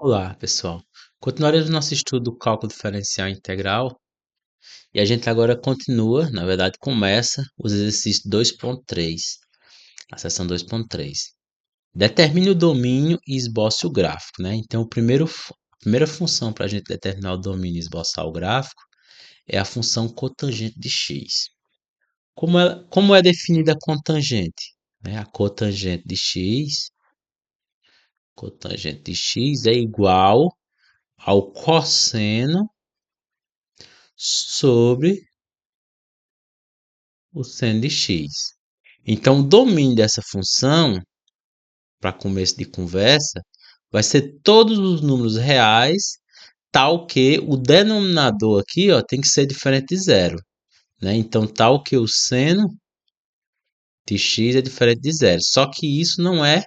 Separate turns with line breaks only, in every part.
Olá, pessoal. Continuaremos nosso estudo do cálculo diferencial integral e a gente agora continua, na verdade, começa os exercícios 2.3, a seção 2.3. Determine o domínio e esboce o gráfico, né? Então, a primeira função para a gente determinar o domínio e esboçar o gráfico é a função cotangente de x. Como é definida a cotangente? Né? A cotangente de x é igual ao cosseno sobre o seno de x. Então, o domínio dessa função, para começo de conversa, vai ser todos os números reais, tal que o denominador aqui ó, tem que ser diferente de zero. Né? Então, tal que o seno de x é diferente de zero. Só que isso não é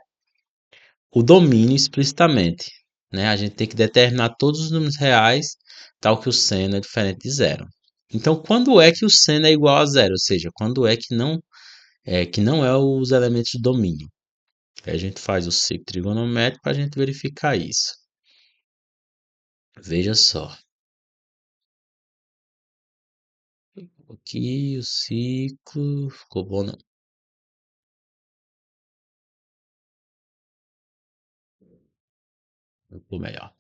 o domínio explicitamente. Né? A gente tem que determinar todos os números reais, tal que o seno é diferente de zero. Então, quando é que o seno é igual a zero? Ou seja, quando é que não é os elementos de domínio. Aí a gente faz o ciclo trigonométrico para a gente verificar isso. Veja só. Aqui o ciclo ficou bom, não. Ficou melhor.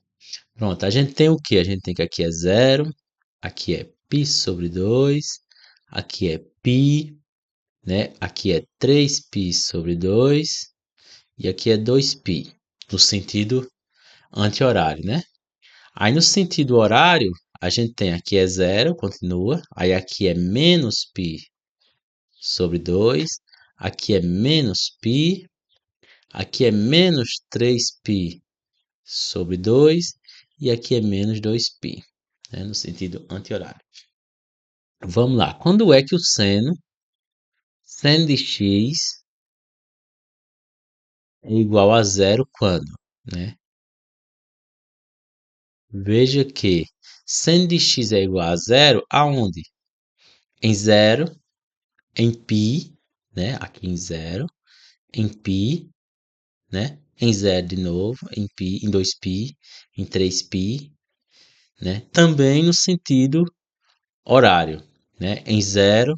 Pronto, a gente tem o que? A gente tem que aqui é zero, aqui é π sobre 2, aqui é π, né? Aqui é 3π sobre 2 e aqui é 2π, no sentido anti-horário, né? Aí no sentido horário, a gente tem aqui é zero, continua. Aí aqui é menos π sobre 2. Aqui é menos π. Aqui é menos 3π sobre 2. E aqui é menos 2π, né, no sentido anti-horário. Vamos lá. Quando é que o seno de x é igual a zero quando? Né? Veja que seno de x é igual a zero aonde? Em zero, em π, né? Aqui em zero, em π, né? Em zero de novo, em π, em 2π, em 3π, né? Também no sentido horário, né? Em zero,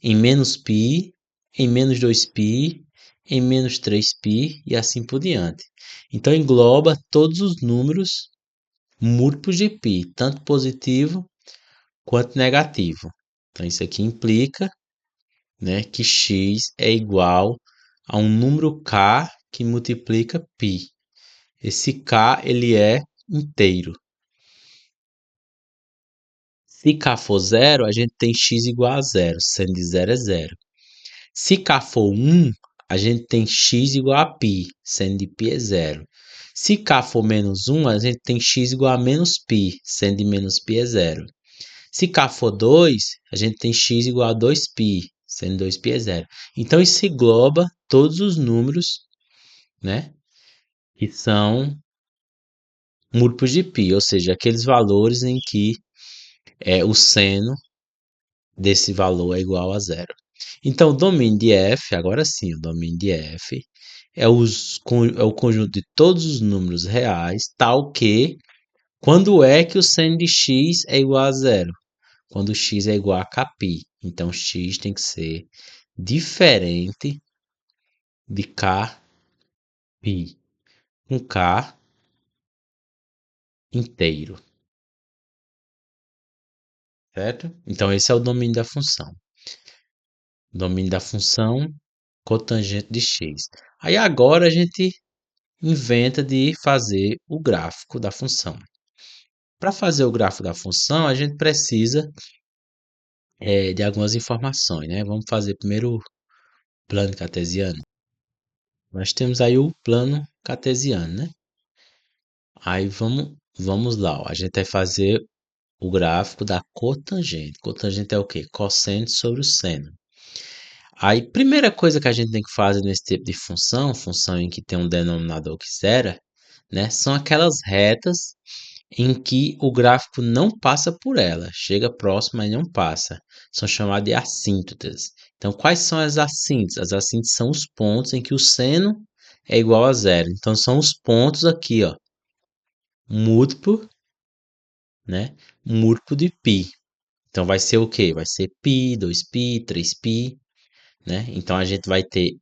em menos π, em menos 2π, em menos 3π e assim por diante. Então engloba todos os números múltiplos de π, tanto positivo quanto negativo. Então isso aqui implica, né, que x é igual a um número k que multiplica π. Esse k ele é inteiro. Se k for zero, a gente tem x igual a zero, sendo de zero é zero. Se k for 1, a gente tem x igual a π, sendo de π é zero. Se k for menos 1, a gente tem x igual a menos π, sendo de menos π é zero. Se k for 2, a gente tem x igual a 2π, sendo 2π é zero. Então isso engloba todos os números, né, que são múltiplos de π, ou seja, aqueles valores em que o seno desse valor é igual a zero. Então, o domínio de f, agora sim, o domínio de f é o conjunto de todos os números reais, tal que quando é que o seno de x é igual a zero? Quando x é igual a kπ. Então, x tem que ser diferente de kπ, com k inteiro, certo? Então, esse é o domínio da função. Domínio da função cotangente de x. Aí agora a gente inventa de fazer o gráfico da função. Para fazer o gráfico da função, a gente precisa de algumas informações, né? Vamos fazer primeiro o plano cartesiano. Nós temos aí o plano cartesiano, né? Aí vamos lá, ó. A gente vai fazer o gráfico da cotangente. Cotangente é o quê? Cosseno sobre o seno. Aí, primeira coisa que a gente tem que fazer nesse tipo de função em que tem um denominador que zera, né? São aquelas retas em que o gráfico não passa por ela, chega próximo, mas não passa. São chamadas de assíntotas. Então, quais são as assíntotas? As assíntotas são os pontos em que o seno é igual a zero. Então, são os pontos aqui, ó, múltiplo, né? Múltiplo de π. Então vai ser o quê? Vai ser π, 2π, 3π, né? Então a gente vai ter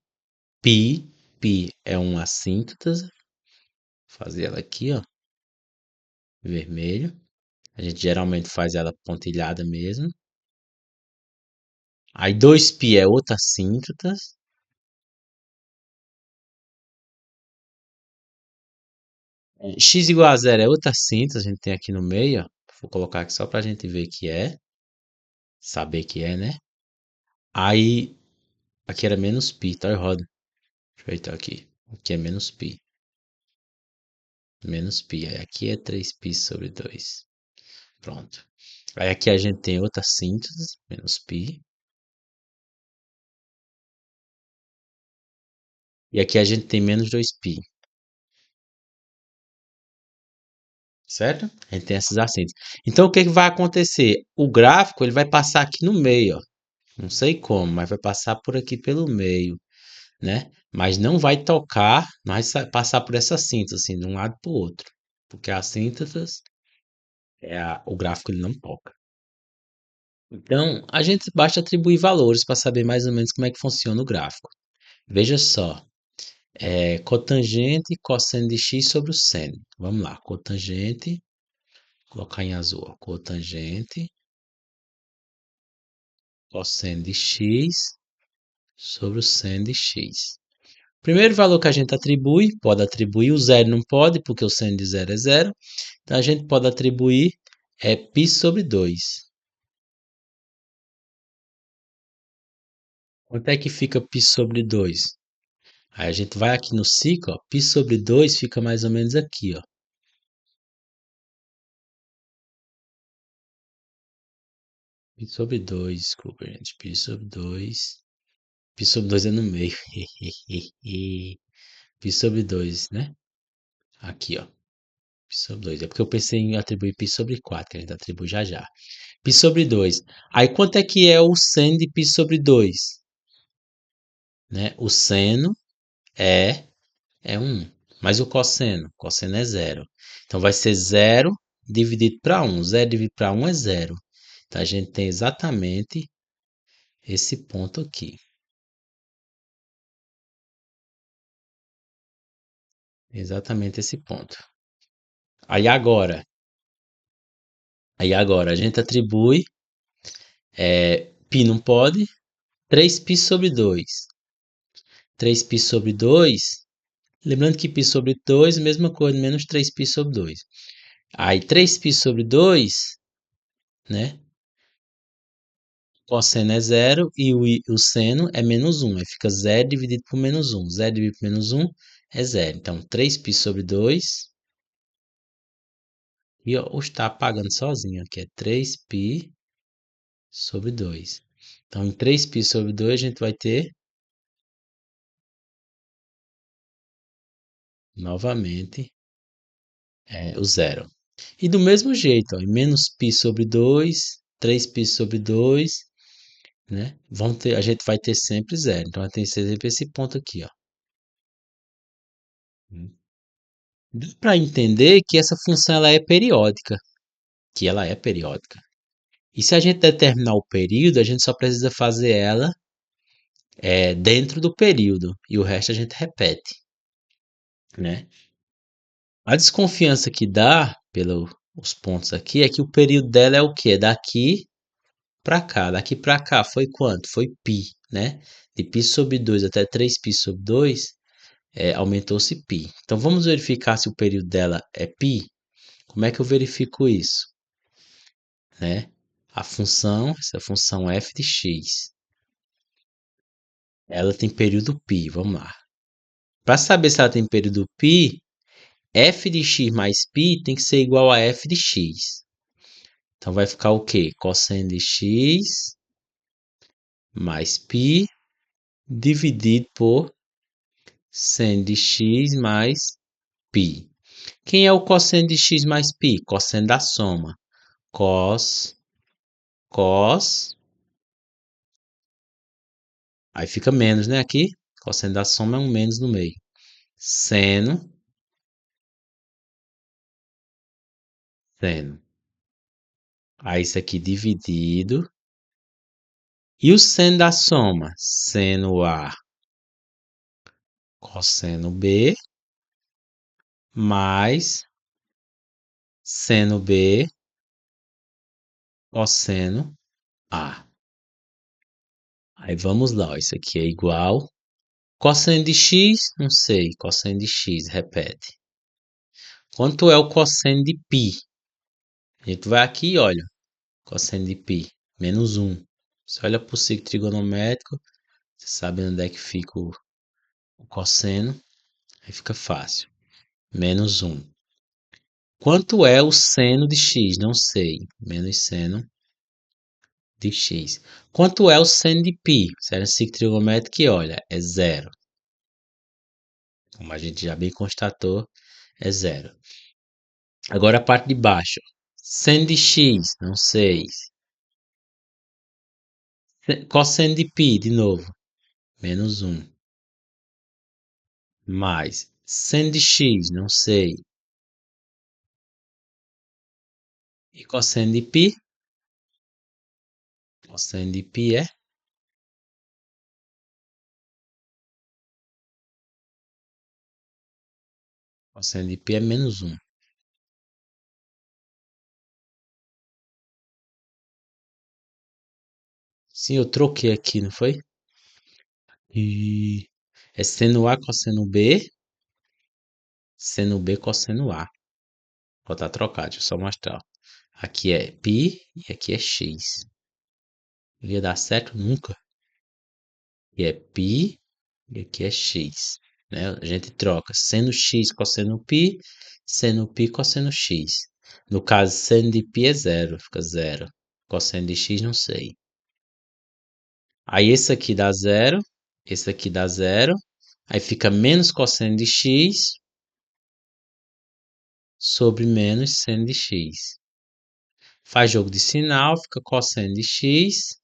π, π é uma assíntota, vou fazer ela aqui, ó, vermelho. A gente geralmente faz ela pontilhada mesmo. Aí 2π é outra assíntota. X igual a zero é outra assíntota, a gente tem aqui no meio, ó. Vou colocar aqui só pra gente ver que é, saber que é, né? Aí, aqui era menos π, tá errado. Deixa eu ver aqui. Aqui é menos π. Menos π. Aí aqui é 3π sobre 2. Pronto. Aí aqui a gente tem outra síntese, menos π. E aqui a gente tem menos 2π. Certo? A gente tem essas assíntoses. Então o que que vai acontecer? O gráfico ele vai passar aqui no meio, ó. Não sei como, mas vai passar por aqui pelo meio, né? Mas não vai tocar, não vai passar por essa síntese, assim, de um lado para o outro. Porque a síntese, o gráfico ele não toca. Então, a gente basta atribuir valores para saber mais ou menos como é que funciona o gráfico. Veja só, cotangente e cosseno de x sobre o seno. Vamos lá, cotangente, colocar em azul, ó, cotangente, cosseno de x sobre o seno de x. Primeiro valor que a gente atribui, pode atribuir, o zero não pode, porque o seno de zero é zero. Então a gente pode atribuir π sobre 2. Quanto é que fica π sobre 2? Aí a gente vai aqui no ciclo, ó, π sobre 2 fica mais ou menos aqui, ó. Π sobre 2, desculpa, gente. Π sobre 2. Π sobre 2 é no meio. Π sobre 2, né? Aqui, ó. Π sobre 2. É porque eu pensei em atribuir π sobre 4, que a gente atribui já já. Π sobre 2. Aí quanto é que é o seno de π sobre 2? Né? O seno é, é 1. Mas o cosseno? O cosseno é zero. Então vai ser zero dividido para 1. Zero dividido para 1 é zero. Então a gente tem exatamente esse ponto aqui. Exatamente esse ponto. Aí agora, a gente atribui π não pode, 3π sobre 2. 3π sobre 2, lembrando que π sobre 2 é a mesma coisa, menos 3π sobre 2. Aí 3π sobre 2, né? Cosseno é zero e o seno é menos 1. Aí fica zero dividido por menos 1. Zero dividido por menos 1 é zero. Então 3π sobre 2. E ó, está apagando sozinho aqui. É 3π sobre 2. Então, em 3π sobre 2, a gente vai ter, novamente, o zero. E do mesmo jeito, ó, em menos π sobre 2, 3π sobre 2, né? A gente vai ter sempre zero. Então, tem sempre esse ponto aqui, ó. Dá para entender que essa função ela é periódica. Que ela é periódica. E se a gente determinar o período, a gente só precisa fazer ela dentro do período. E o resto a gente repete, né? A desconfiança que dá pelos pontos aqui é que o período dela é o quê? Daqui para cá. Daqui para cá foi quanto? Foi π, né? De π sobre 2 até 3π sobre 2, aumentou-se π. Então vamos verificar se o período dela é π. Como é que eu verifico isso? Né? Essa função f de x, ela tem período π. Vamos lá. Para saber se ela tem período π, f de x mais π tem que ser igual a f de x. Então vai ficar o quê? Cosseno de x mais π dividido por seno de x mais π. Quem é o cosseno de x mais π? Cosseno da soma. Cos. Aí fica menos, né? Aqui. Cosseno da soma é um menos no meio. Seno seno. Aí isso aqui dividido. E o seno da soma? Seno A cosseno B mais seno B cosseno A. Aí vamos lá, ó, isso aqui é igual. Cosseno de x, não sei. Cosseno de x, repete. Quanto é o cosseno de π? A gente vai aqui e olha. Cosseno de π, menos 1. Você olha para o ciclo trigonométrico, você sabe onde é que fica o cosseno, aí fica fácil. Menos 1. Quanto é o seno de x? Não sei. Menos seno de x. Quanto é o seno de π? Se era ciclo trigonométrico, olha, é zero. Como a gente já bem constatou, é zero. Agora a parte de baixo. Seno de x, não sei. Cosseno de π, de novo, menos 1. Mais seno de x, não sei. E cosseno de π? Cosseno de π é? Cosseno de π é menos 1. Sim, eu troquei aqui, não foi? E é seno A cosseno B, seno B cosseno A. Vou botar trocado, deixa eu só mostrar. Aqui é π e aqui é x. Ia dar certo nunca. Aqui é π e aqui é x. Né? A gente troca seno x cosseno π, seno π cosseno x. No caso, seno de π é zero, fica zero. Cosseno de x não sei. Aí esse aqui dá zero, esse aqui dá zero. Aí fica menos cosseno de x sobre menos seno de x. Faz jogo de sinal, fica cosseno de x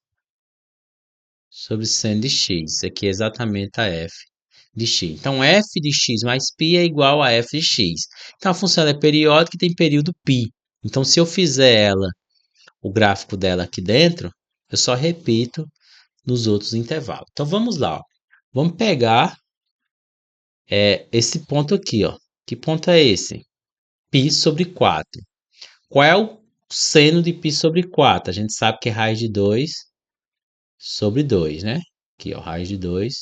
sobre seno de x. Isso aqui é exatamente a f de x. Então, f de x mais π é igual a f de x. Então, a função é periódica e tem período π. Então, se eu fizer ela, o gráfico dela aqui dentro, eu só repito nos outros intervalos. Então, vamos lá. Ó. Vamos pegar esse ponto aqui. Ó. Que ponto é esse? π sobre 4. Qual é o seno de π sobre 4? A gente sabe que é raiz de 2 sobre 2, né? Aqui, ó, raiz de 2.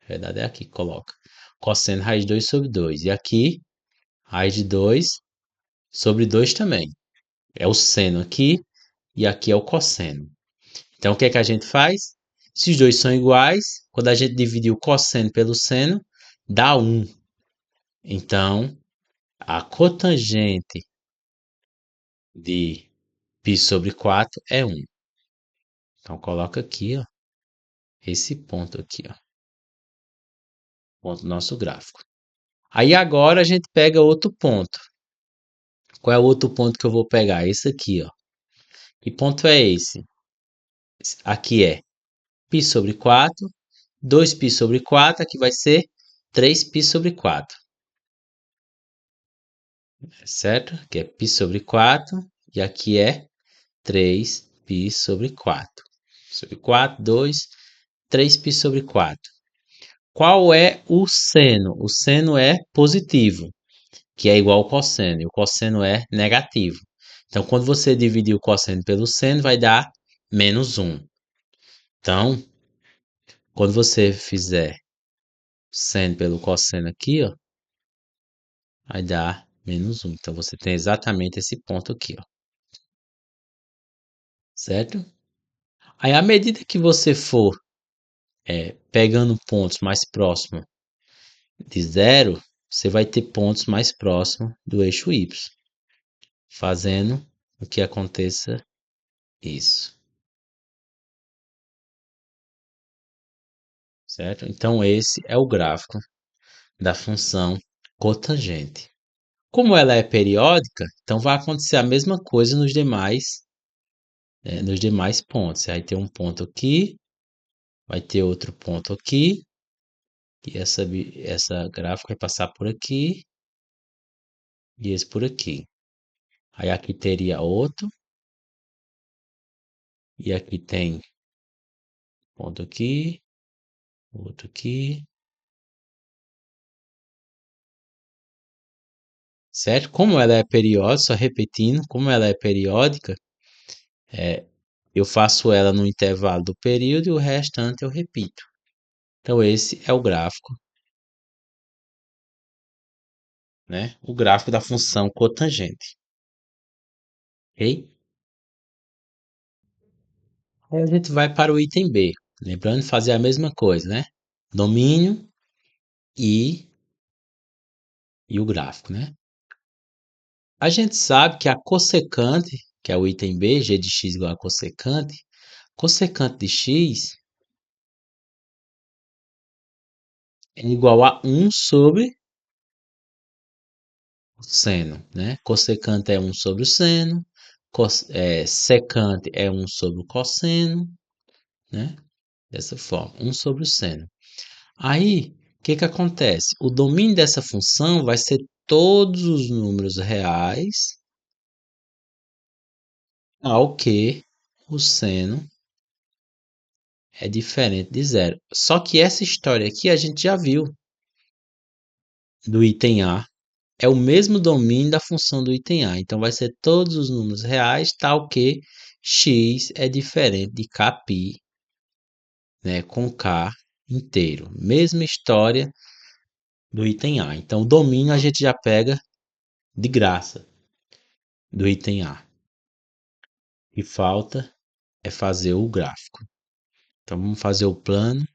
Na verdade é aqui que coloca. Cosseno raiz de 2 sobre 2. E aqui, raiz de 2 sobre 2 também. É o seno aqui e aqui é o cosseno. Então, o que é que a gente faz? Se os dois são iguais, quando a gente dividir o cosseno pelo seno, dá 1. Então, a cotangente de π sobre 4 é 1. Então, coloca aqui, ó, esse ponto aqui, ó, ponto do nosso gráfico. Aí agora a gente pega outro ponto. Qual é o outro ponto que eu vou pegar? Esse aqui, ó. Que ponto é esse? Aqui é π sobre 4, 2π sobre 4, aqui vai ser 3π sobre 4. Certo? Aqui é π sobre 4 e aqui é 3π sobre 4. Sobre 4, 2, 3π sobre 4. Qual é o seno? O seno é positivo, que é igual ao cosseno, e o cosseno é negativo. Então, quando você dividir o cosseno pelo seno, vai dar menos 1. Então, quando você fizer seno pelo cosseno aqui, ó, vai dar menos 1. Então, você tem exatamente esse ponto aqui, ó. Certo? Aí, à medida que você for pegando pontos mais próximos de zero, você vai ter pontos mais próximos do eixo Y, fazendo o que aconteça isso. Certo? Então, esse é o gráfico da função cotangente. Como ela é periódica, então vai acontecer a mesma coisa nos demais pontos. Vai ter um ponto aqui, vai ter outro ponto aqui, e essa gráfica vai passar por aqui e esse por aqui. Aí aqui teria outro, e aqui tem ponto aqui, outro aqui, certo? Como ela é periódica, só repetindo, como ela é periódica, é, eu faço ela no intervalo do período e o restante eu repito. Então esse é o gráfico, né? O gráfico da função cotangente, ok? Aí a gente vai para o item B, lembrando de fazer a mesma coisa, né? Domínio e, e o gráfico, né? A gente sabe que a cossecante, que é o item B, g de x igual a cossecante de x é igual a 1 sobre o seno, né? Cossecante é 1 sobre o seno, secante é 1 sobre o cosseno, né? Dessa forma, 1 sobre o seno. Aí, o que que acontece? O domínio dessa função vai ser todos os números reais ao que o seno é diferente de zero. Só que essa história aqui a gente já viu do item A. É o mesmo domínio da função do item A. Então vai ser todos os números reais, tal que x é diferente de kπ, né, com k inteiro. Mesma história do item A. Então o domínio a gente já pega de graça do item A. O que falta é fazer o gráfico. Então vamos fazer o plano.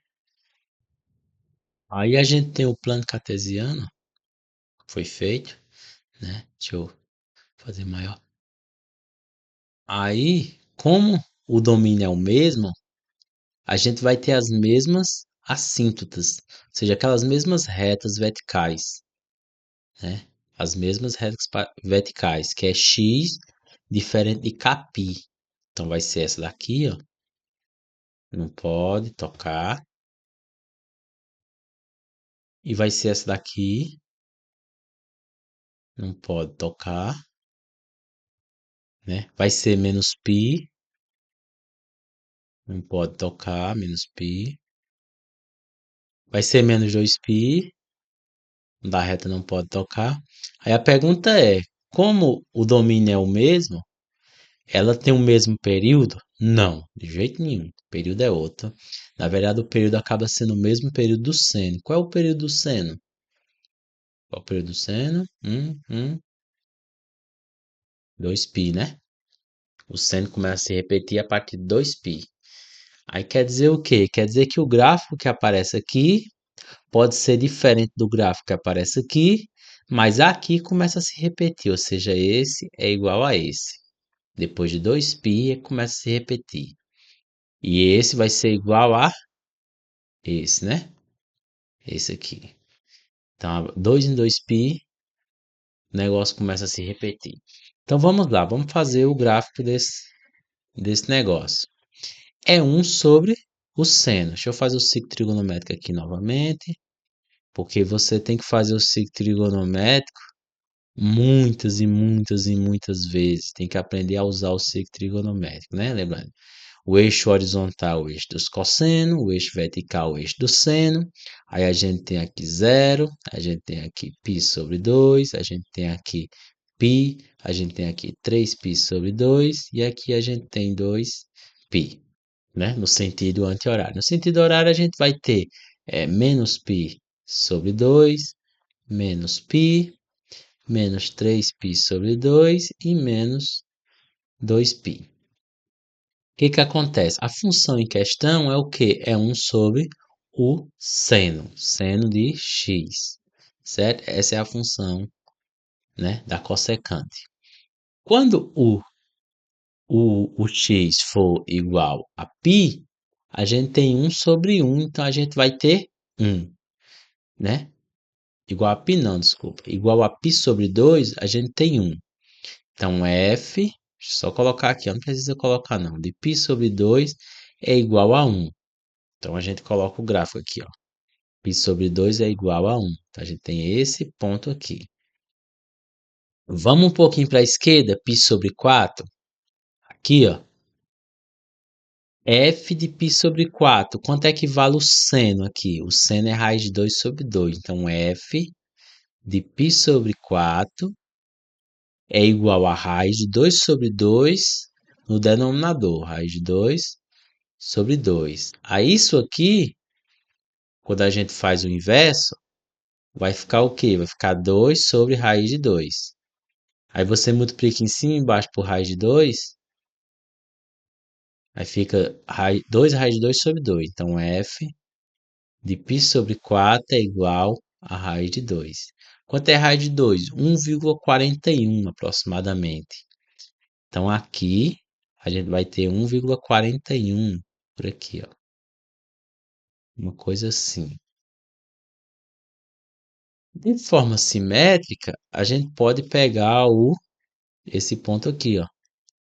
Aí a gente tem o plano cartesiano, que foi feito, né? Deixa eu fazer maior. Aí, como o domínio é o mesmo, a gente vai ter as mesmas assíntotas, ou seja, aquelas mesmas retas verticais, né? As mesmas retas verticais, que é x diferente de κ. Então vai ser essa daqui, ó. Não pode tocar. E vai ser essa daqui. Não pode tocar, né? Vai ser menos π. Não pode tocar, menos π. Vai ser menos 2π. Da reta não pode tocar. Aí a pergunta é: como o domínio é o mesmo, ela tem o mesmo período? Não, de jeito nenhum. O período é outro. Na verdade, o período acaba sendo o mesmo período do seno. Qual é o período do seno? Qual é o período do seno? 2π, né? O seno começa a se repetir a partir de 2π. Aí quer dizer o quê? Quer dizer que o gráfico que aparece aqui pode ser diferente do gráfico que aparece aqui, mas aqui começa a se repetir, ou seja, esse é igual a esse. Depois de 2π, começa a se repetir. E esse vai ser igual a esse, né? Esse aqui. Então, 2 em 2π, o negócio começa a se repetir. Então, vamos lá, vamos fazer o gráfico desse negócio. É 1 sobre o seno. Deixa eu fazer o ciclo trigonométrico aqui novamente, porque você tem que fazer o ciclo trigonométrico muitas e muitas e muitas vezes. Tem que aprender a usar o ciclo trigonométrico, né? Lembrando, o eixo horizontal, o eixo dos cossenos, o eixo vertical, o eixo do seno. Aí a gente tem aqui zero, a gente tem aqui π sobre 2, a gente tem aqui π, a gente tem aqui 3π sobre 2 e aqui a gente tem 2π, né? No sentido anti-horário. No sentido horário a gente vai ter menos π sobre 2, menos π, menos 3π sobre 2 e menos 2π. O que que acontece? A função em questão é o quê? É 1 sobre o seno de x, certo? Essa é a função, né, da cossecante. Quando o x for igual a π, a gente tem 1 sobre 1, então a gente vai ter 1, né? Igual a π não, desculpa. Igual a π sobre 2, a gente tem 1. Então, f, só colocar aqui, não precisa colocar não, de π sobre 2 é igual a 1. Então, a gente coloca o gráfico aqui, ó. π sobre 2 é igual a 1. Então, a gente tem esse ponto aqui. Vamos um pouquinho para a esquerda, π sobre 4. Aqui, ó. F de π sobre 4. Quanto é que vale o seno aqui? O seno é raiz de 2 sobre 2. Então, F de π sobre 4 é igual a raiz de 2 sobre 2 no denominador. Raiz de 2 sobre 2. Aí, isso aqui, quando a gente faz o inverso, vai ficar o quê? Vai ficar 2 sobre raiz de 2. Aí você multiplica em cima e embaixo por raiz de 2. Aí fica 2 raiz de 2 sobre 2. Então, F de π sobre 4 é igual a raiz de 2. Quanto é raiz de 2? 1,41 aproximadamente. Então, aqui a gente vai ter 1,41 por aqui, ó. Uma coisa assim. De forma simétrica, a gente pode pegar esse ponto aqui, ó.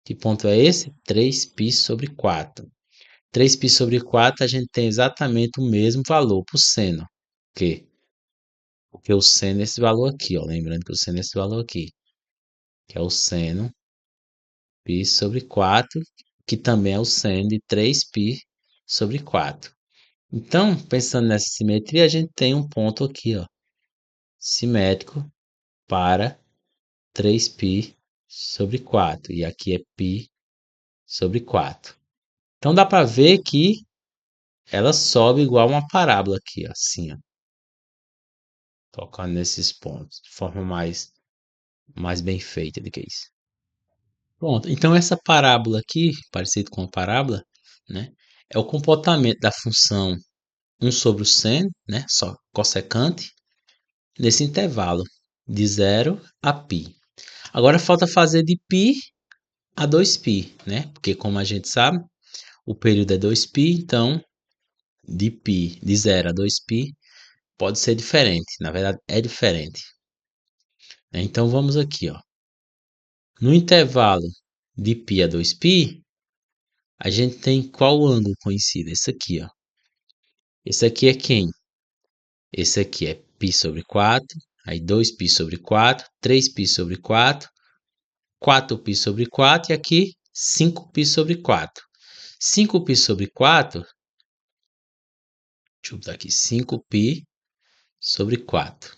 Que ponto é esse? 3π sobre 4. 3π sobre 4 a gente tem exatamente o mesmo valor para o seno. Por quê? Porque o seno é esse valor aqui, ó. Lembrando que o seno é esse valor aqui. Que é o seno π sobre 4, que também é o seno de 3π sobre 4. Então, pensando nessa simetria, a gente tem um ponto aqui, ó, simétrico para 3π sobre 4. E aqui é π sobre 4. Então, dá para ver que ela sobe igual uma parábola aqui, ó, assim, ó, tocando nesses pontos, de forma mais bem feita do que isso. Pronto, então essa parábola aqui, parecido com a parábola, né, é o comportamento da função 1 sobre o seno, né, só cossecante, nesse intervalo de 0 a π. Agora falta fazer de π a 2π, né, porque como a gente sabe, o período é 2π, então de π, de 0 a 2π, pode ser diferente, na verdade é diferente. Então vamos aqui, ó. No intervalo de π a 2π, a gente tem qual ângulo conhecido? Esse aqui, ó. Esse aqui é quem? Esse aqui é π sobre 4, aí 2π sobre 4, 3π sobre 4, 4π sobre 4 e aqui 5π sobre 4. 5π sobre 4, deixa eu botar aqui, 5π sobre 4.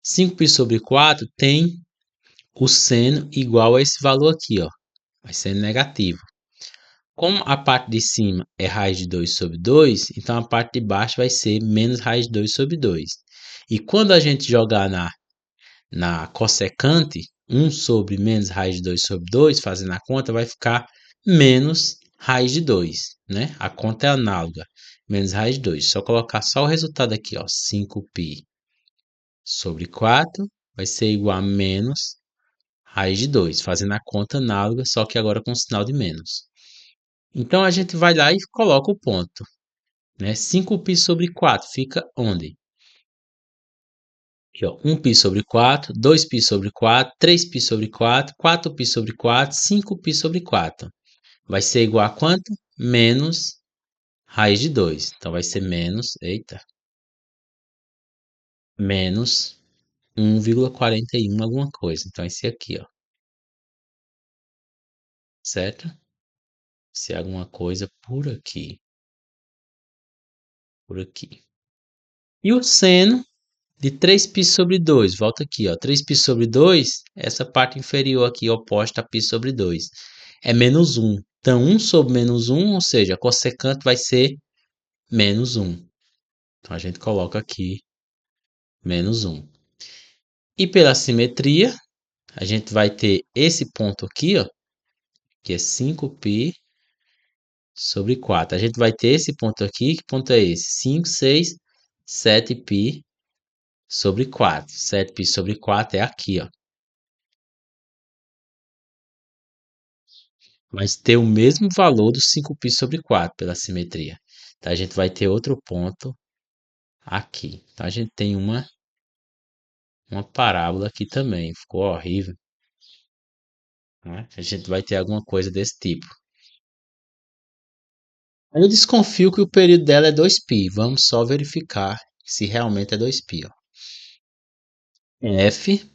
5π sobre 4 tem o seno igual a esse valor aqui, ó. Vai ser negativo. Como a parte de cima é raiz de 2 sobre 2, então a parte de baixo vai ser menos raiz de 2 sobre 2. E quando a gente jogar na cossecante, 1 sobre menos raiz de 2 sobre 2, fazendo a conta, vai ficar menos raiz de 2, né? A conta é análoga, menos raiz de 2. Só colocar só o resultado aqui, ó, 5π sobre 4 vai ser igual a menos raiz de 2, fazendo a conta análoga, só que agora com sinal de menos. Então a gente vai lá e coloca o ponto, né? 5π sobre 4 fica onde? Aqui, ó, 1π sobre 4, 2π sobre 4, 3π sobre 4, 4π sobre 4, 5π sobre 4. Vai ser igual a quanto? Menos raiz de 2. Então vai ser menos, eita, menos 1,41 alguma coisa. Então esse aqui, ó, certo? Se é alguma coisa por aqui, por aqui. E o seno de 3π sobre 2, volta aqui, ó, 3π sobre 2, essa parte inferior aqui oposta a π sobre 2, é menos 1. Então, 1 sobre menos 1, ou seja, a cossecante vai ser menos 1. Então, a gente coloca aqui menos 1. E pela simetria, a gente vai ter esse ponto aqui, ó, que é 5π sobre 4. A gente vai ter esse ponto aqui, que ponto é esse? 5, 6, 7π sobre 4. 7π sobre 4 é aqui, ó. Vai ter o mesmo valor do 5π sobre 4 pela simetria. Então, a gente vai ter outro ponto aqui. Então, a gente tem uma parábola aqui também. Ficou horrível, né? A gente vai ter alguma coisa desse tipo. Eu desconfio que o período dela é 2π. Vamos só verificar se realmente é 2π. Ó. F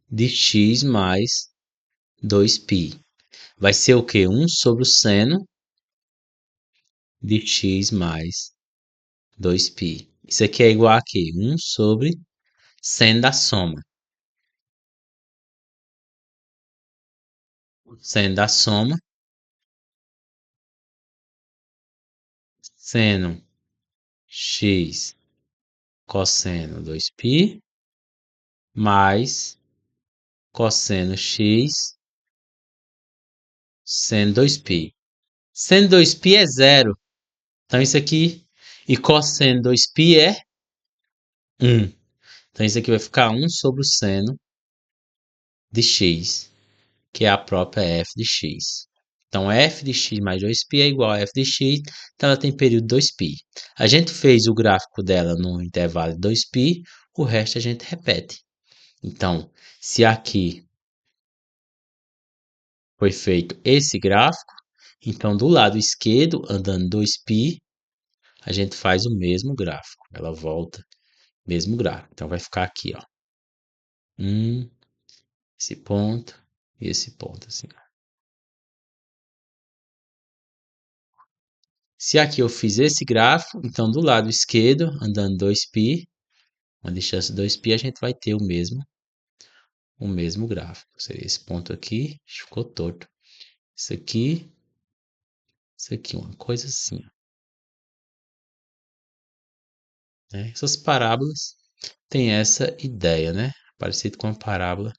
de x mais 2π. Vai ser o quê? 1 sobre o seno de x mais 2π. Isso aqui é igual a quê? 1 sobre seno da soma. Seno da soma, seno x cosseno 2π mais cosseno x seno 2π. Seno 2π é zero. Então isso aqui. E cosseno 2π é 1. Então isso aqui vai ficar 1 sobre o seno de x, que é a própria f de x. Então f de x mais 2π é igual a f de x, então ela tem período 2π. A gente fez o gráfico dela no intervalo de 2π, o resto a gente repete. Então, se aqui foi feito esse gráfico, então do lado esquerdo, andando 2π, a gente faz o mesmo gráfico. Ela volta, mesmo gráfico. Então vai ficar aqui, ó. Esse ponto e esse ponto, assim. Se aqui eu fiz esse gráfico, então do lado esquerdo, andando 2π, uma distância de 2π, a gente vai ter o mesmo gráfico. Seria esse ponto aqui, ficou torto. Isso aqui, uma coisa assim, ó, né? Essas parábolas têm essa ideia, né? Parecido com a parábola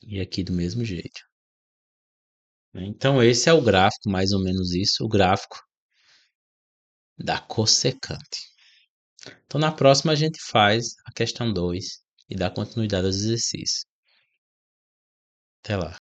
e aqui do mesmo jeito, né? Então esse é o gráfico, mais ou menos isso, o gráfico da cossecante. Então na próxima a gente faz a questão 2 e dá continuidade aos exercícios. Até lá.